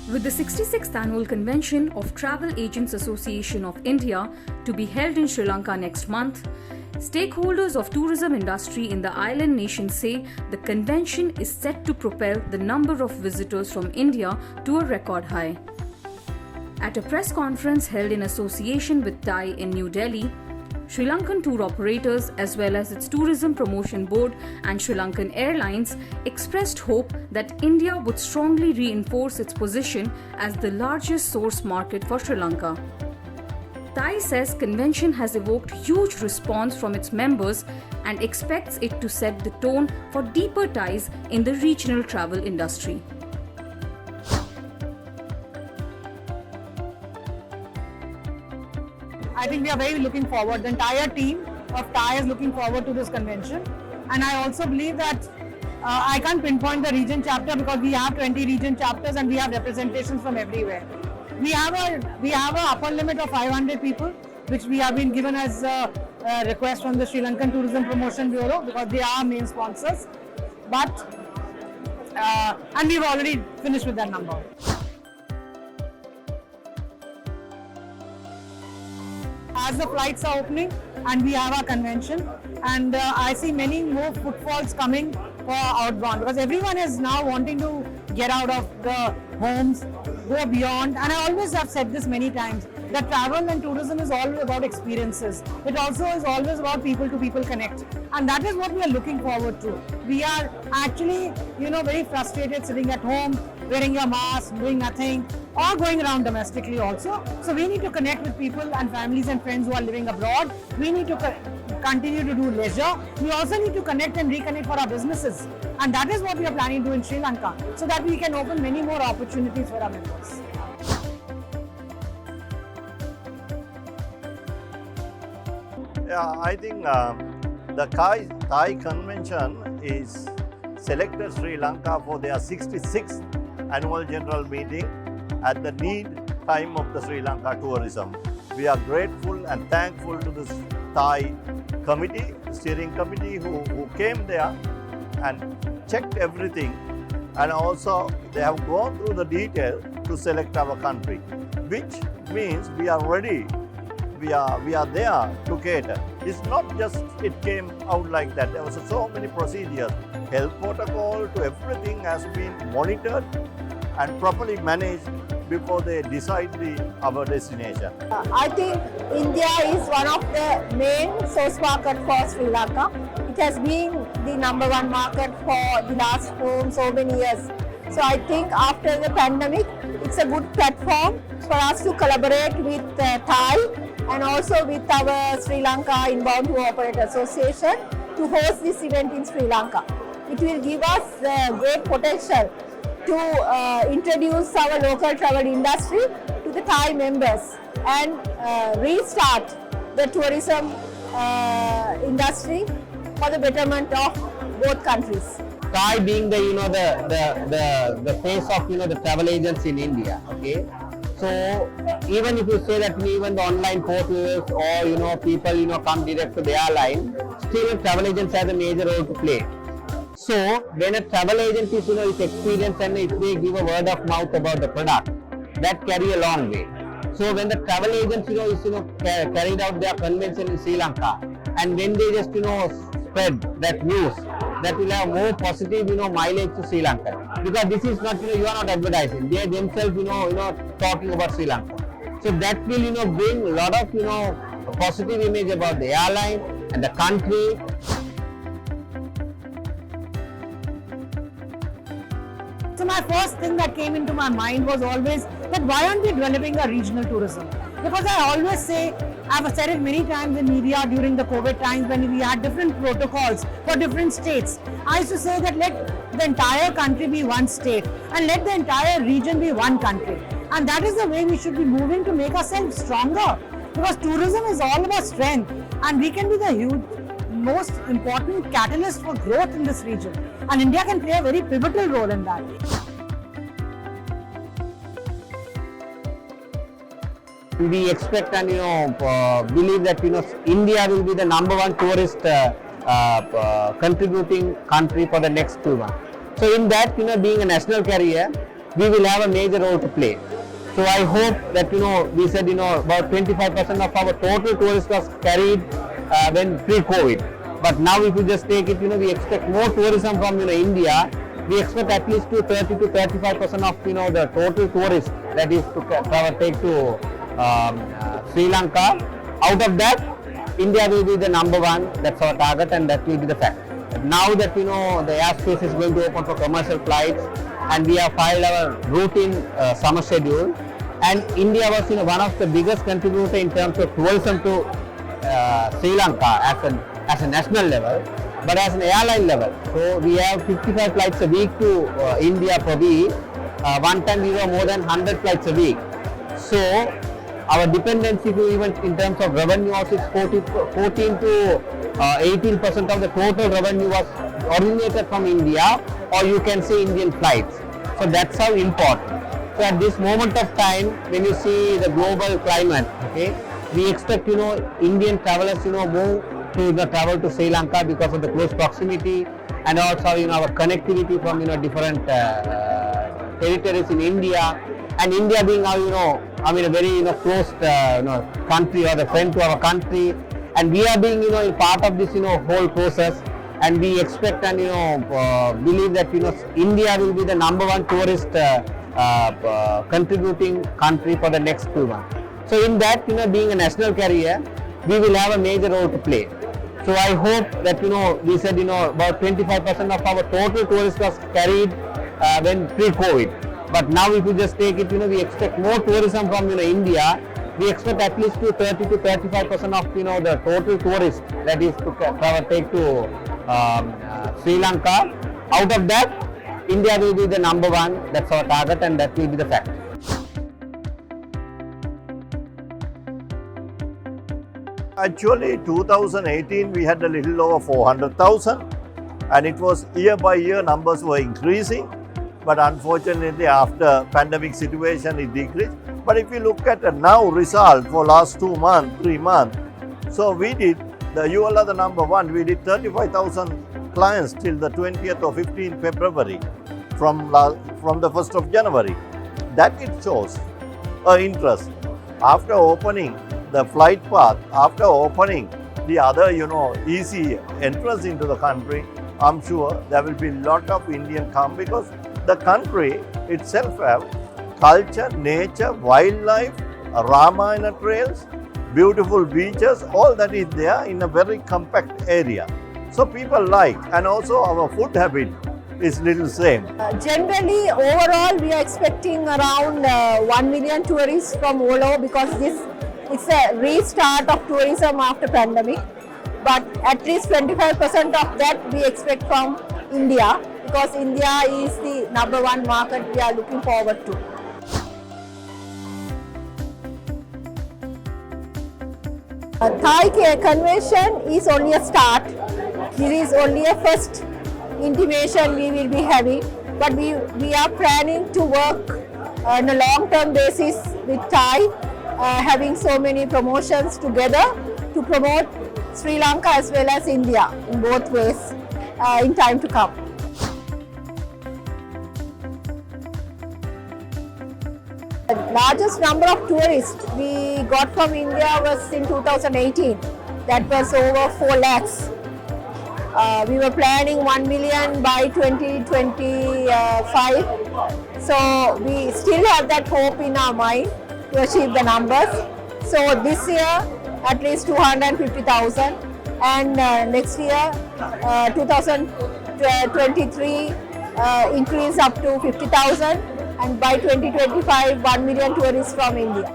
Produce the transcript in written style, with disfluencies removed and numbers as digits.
With the 66th Annual Convention of Travel Agents Association of India to be held in Sri Lanka next month, stakeholders of tourism industry in the island nation say the convention is set to propel the number of visitors from India to a record high. At a press conference held in association with TAAI in New Delhi, Sri Lankan tour operators as well as its Tourism Promotion Board and Sri Lankan Airlines expressed hope that India would strongly reinforce its position as the largest source market for Sri Lanka. TAAI says convention has evoked huge response from its members and expects it to set the tone for deeper ties in the regional travel industry. I think we are very looking forward. The entire team of TAAI is looking forward to this convention, and I also believe that I can't pinpoint the region chapter because we have 20 region chapters and we have representations from everywhere. We have a upper limit of 500 people, which we have been given as a request from the Sri Lankan Tourism Promotion Bureau because they are main sponsors. And we've already finished with that number. As the flights are opening and we have our convention, and I see many more footfalls coming for outbound because everyone is now wanting to get out of the homes, go beyond. And I always have said this many times, that travel and tourism is all about experiences. It also is always about people to people connect, and that is what we are looking forward to. We are actually, very frustrated sitting at home, wearing your mask, doing nothing, or going around domestically also. So we need to connect with people and families and friends who are living abroad. We need to continue to do leisure. We also need to connect and reconnect for our businesses, and that is what we are planning to do in Sri Lanka, so that we can open many more opportunities for our members. Yeah, I think the TAAI Convention is selected Sri Lanka for their 66th annual general meeting at the need time of the Sri Lanka tourism. We are grateful and thankful to this TAAI committee, steering committee who came there and checked everything, and also they have gone through the detail to select our country, which means we are ready. We are there to cater. It's not just it came out like that. There was so many procedures. Health protocol to everything has been monitored and properly managed before they decide our destination. I think India is one of the main source market for Sri Lanka. It has been the number one market for the last so many years. So I think after the pandemic, it's a good platform for us to collaborate with TAAI and also with our Sri Lanka Inbound Tour Operator Association to host this event in Sri Lanka. It will give us great potential to introduce our local travel industry to the TAAI members and restart the tourism industry for the betterment of both countries. TAAI being the face of the travel agents in India. Okay, so even if you say that even the online portals or people come direct to the airline, still travel agents have a major role to play. So when a travel agent is experienced and if they give a word of mouth about the product, that carry a long way. So when the travel agents is carried out their convention in Sri Lanka, and when they just spread that news, that will have more positive mileage to Sri Lanka, because this is not you are not advertising, they themselves talking about Sri Lanka. So that will bring a lot of positive image about the airline and the country. So my first thing that came into my mind was always that why aren't we developing a regional tourism? Because I always say, I've said it many times in media during the COVID times when we had different protocols for different states. I used to say that let the entire country be one state and let the entire region be one country. And that is the way we should be moving to make ourselves stronger. Because tourism is all about strength, and we can be the most important catalyst for growth in this region. And India can play a very pivotal role in that. We expect and believe that India will be the number one tourist contributing country for the next 2 months. So in that being a national carrier, we will have a major role to play. So I hope that we said about 25% of our total tourists was carried when pre-COVID. But now if you just take it, we expect more tourism from India. We expect at least to 30 to 35% of the total tourists that is to take to Sri Lanka. Out of that, India will be the number one. That's our target, and that will be the fact. Now that the airspace is going to open for commercial flights, and we have filed our routine summer schedule, and India was one of the biggest contributor in terms of tourism to Sri Lanka as a national level, but as an airline level. So we have 55 flights a week to India per week. One time we were more than 100 flights a week. So our dependency to even in terms of revenue also is 14 to 18% of the total revenue was originated from India, or you can say Indian flights. So that's how important. So at this moment of time, when you see the global climate, okay, we expect Indian travelers move to travel to Sri Lanka because of the close proximity, and also our connectivity from different territories in India, and India being our a very close country, or the friend to our country, and we are being part of this whole process, and we expect and believe that India will be the number one tourist contributing country for the next 2 months. So in that, being a national carrier, we will have a major role to play. So I hope that we said about 25% of our total tourists was carried when pre-COVID. But now if you just take it, we expect more tourism from India. We expect at least to 30 to 35% of the total tourists that is to take to Sri Lanka. Out of that, India will be the number one. That's our target, and that will be the fact. Actually, 2018 we had a little over 400,000, and it was year by year numbers were increasing. But unfortunately, after pandemic situation, it decreased. But if you look at the now result for last 2 months, 3 months, so we did, you all are the number one, we did 35,000 clients till the 20th or 15th February from the 1st of January. That it shows interest. After opening the flight path, after opening the other, easy entrance into the country, I'm sure there will be a lot of Indian come, because the country itself have culture, nature, wildlife, Ramayana trails, beautiful beaches, all that is there in a very compact area. So people like, and also our food habit is little same. Generally, overall, we are expecting around 1 million tourists from all over, because it's a restart of tourism after pandemic. But at least 25% of that we expect from India, because India is the number one market we are looking forward to. TAAI Convention is only a start. This is only a first intimation we will be having, but we are planning to work on a long-term basis with TAAI, having so many promotions together to promote Sri Lanka as well as India in both ways in time to come. The largest number of tourists we got from India was in 2018. That was over 4 lakhs. We were planning 1 million by 2025. So we still have that hope in our mind to achieve the numbers. So this year, at least 250,000, and next year, 2023, increase up to 50,000, and by 2025, 1 million tourists from India.